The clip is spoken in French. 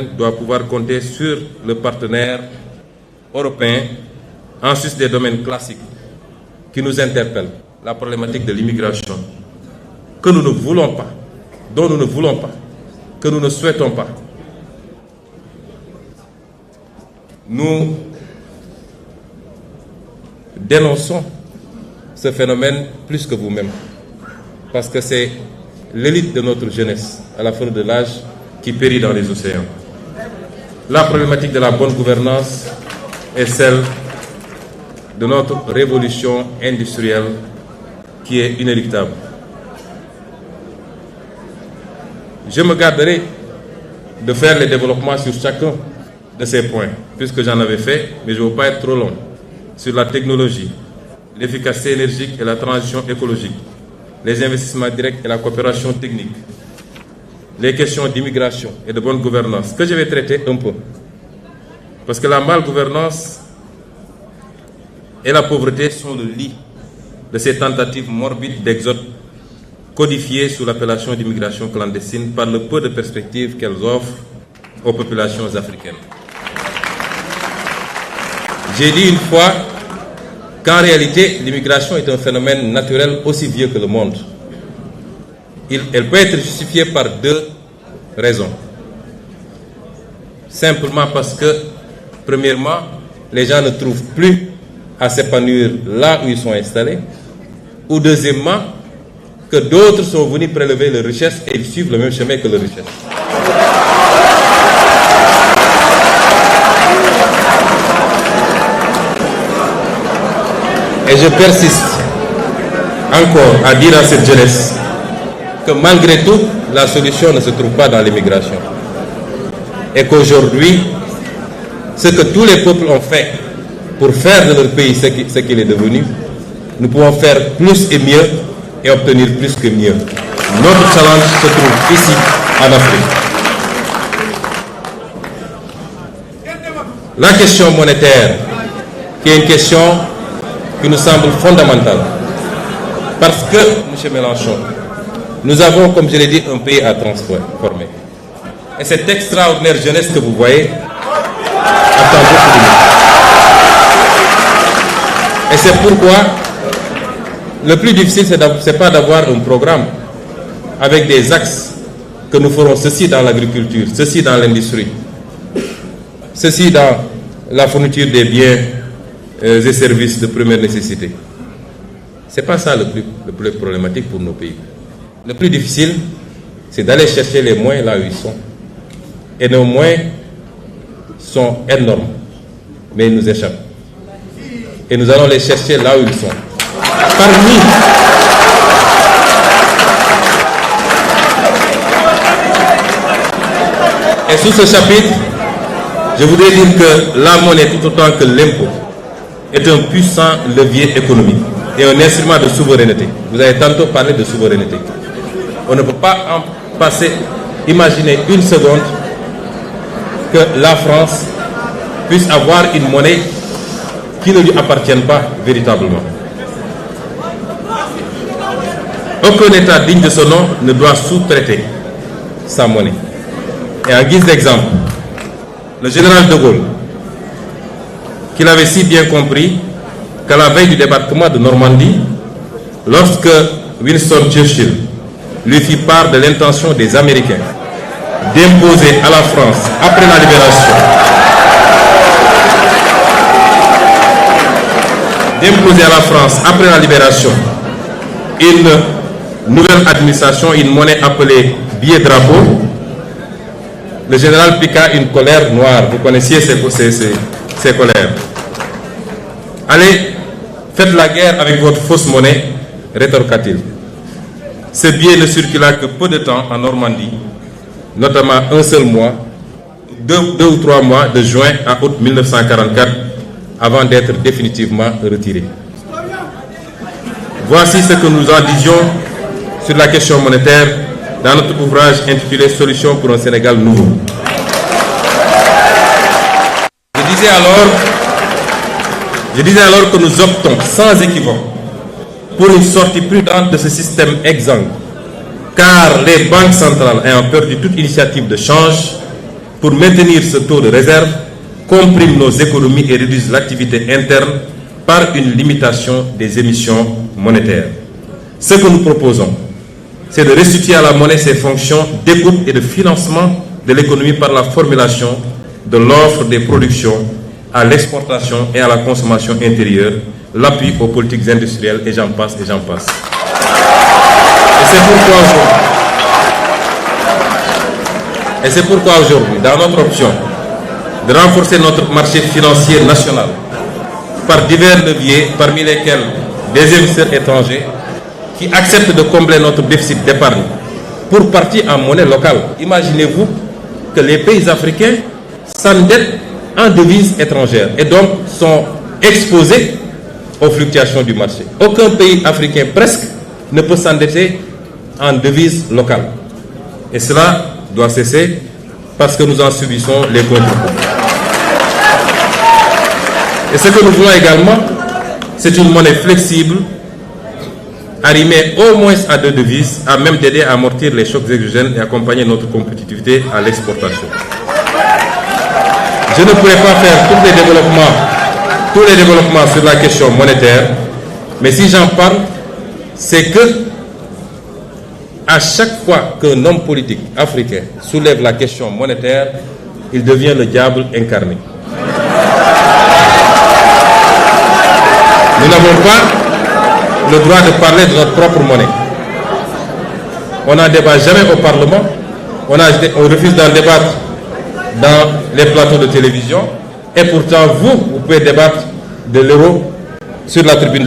doit pouvoir compter sur le partenaire européen en sus des domaines classiques qui nous interpellent. La problématique de l'immigration, que nous ne voulons pas, dont nous ne voulons pas, que nous ne souhaitons pas. Nous dénonçons ce phénomène plus que vous-même, parce que c'est l'élite de notre jeunesse, à la fin de l'âge, qui périt dans les océans. La problématique de la bonne gouvernance est celle de notre révolution industrielle qui est inéluctable. Je me garderai de faire les développements sur chacun de ces points, puisque j'en avais fait, mais je ne veux pas être trop long, sur la technologie, l'efficacité énergique et la transition écologique, les investissements directs et la coopération technique, les questions d'immigration et de bonne gouvernance, que je vais traiter un peu. Parce que la malgouvernance et la pauvreté sont le lit de ces tentatives morbides d'exode codifiées sous l'appellation d'immigration clandestine par le peu de perspectives qu'elles offrent aux populations africaines. J'ai dit une fois qu'en réalité, l'immigration est un phénomène naturel aussi vieux que le monde. Elle peut être justifiée par deux raisons. Simplement parce que, premièrement, les gens ne trouvent plus à s'épanouir là où ils sont installés. Ou deuxièmement, que d'autres sont venus prélever leurs richesses et ils suivent le même chemin que leurs richesses. Et je persiste encore à dire à cette jeunesse que malgré tout, la solution ne se trouve pas dans l'immigration. Et qu'aujourd'hui, ce que tous les peuples ont fait pour faire de leur pays ce qu'il est devenu, nous pouvons faire plus et mieux et obtenir plus que mieux. Notre challenge se trouve ici, en Afrique. La question monétaire, qui est une question qui nous semble fondamentale. Parce que, M. Mélenchon, nous avons, comme je l'ai dit, un pays à transformer. Et cette extraordinaire jeunesse que vous voyez attend beaucoup de nous. Et c'est pourquoi le plus difficile, ce n'est pas d'avoir un programme avec des axes que nous ferons ceci dans l'agriculture, ceci dans l'industrie, ceci dans la fourniture des biens et services de première nécessité. Ce n'est pas ça le plus problématique pour nos pays. Le plus difficile, c'est d'aller chercher les moyens là où ils sont. Et nos moyens sont énormes, mais ils nous échappent. Et nous allons les chercher là où ils sont. Et sous ce chapitre, je voudrais dire que la monnaie, tout autant que l'impôt, est un puissant levier économique et un instrument de souveraineté. Vous avez tantôt parlé de souveraineté. On ne peut pas en passer, imaginer une seconde que la France puisse avoir une monnaie qui ne lui appartienne pas véritablement. Aucun État digne de ce nom ne doit sous-traiter sa monnaie. Et en guise d'exemple, le général de Gaulle, qu'il avait si bien compris qu'à la veille du débarquement de Normandie, lorsque Winston Churchill lui fit part de l'intention des Américains d'imposer à la France, après la libération, une nouvelle administration, une monnaie appelée billet drapeau, le général piqua une colère noire. Vous connaissiez ces colères. Allez, faites la guerre avec votre fausse monnaie, rétorqua-t-il. Ce billet ne circula que peu de temps en Normandie, notamment un seul mois, deux ou trois mois, de juin à août 1944, avant d'être définitivement retiré. Voici ce que nous en disions sur la question monétaire dans notre ouvrage intitulé « Solutions pour un Sénégal nouveau ». Je disais alors que nous optons sans équivoque pour une sortie prudente de ce système exsangue, car les banques centrales ayant perdu toute initiative de change pour maintenir ce taux de réserve, compriment nos économies et réduisent l'activité interne par une limitation des émissions monétaires. Ce que nous proposons, c'est de restituer à la monnaie ses fonctions d'écoute et de financement de l'économie par la formulation de l'offre des productions à l'exportation et à la consommation intérieure, l'appui aux politiques industrielles et j'en passe et j'en passe. Et c'est pourquoi aujourd'hui, dans notre option de renforcer notre marché financier national par divers leviers, parmi lesquels des investisseurs étrangers qui acceptent de combler notre déficit d'épargne pour partie en monnaie locale. Imaginez-vous que les pays africains s'endettent en devises étrangères et donc sont exposés aux fluctuations du marché. Aucun pays africain presque ne peut s'endetter en devises locales. Et cela doit cesser parce que nous en subissons les contre-coups. Et ce que nous voulons également, c'est une monnaie flexible, arrimée au moins à 2 devises, à même d'aider à amortir les chocs exogènes et accompagner notre compétitivité à l'exportation. Je ne pourrais pas faire tous les développements sur la question monétaire, mais si j'en parle, c'est que à chaque fois qu'un homme politique africain soulève la question monétaire, il devient le diable incarné. Nous n'avons pas le droit de parler de notre propre monnaie. On n'en débat jamais au Parlement, on refuse d'en débattre dans les plateaux de télévision, et pourtant vous pouvez débattre de l'euro sur la tribune.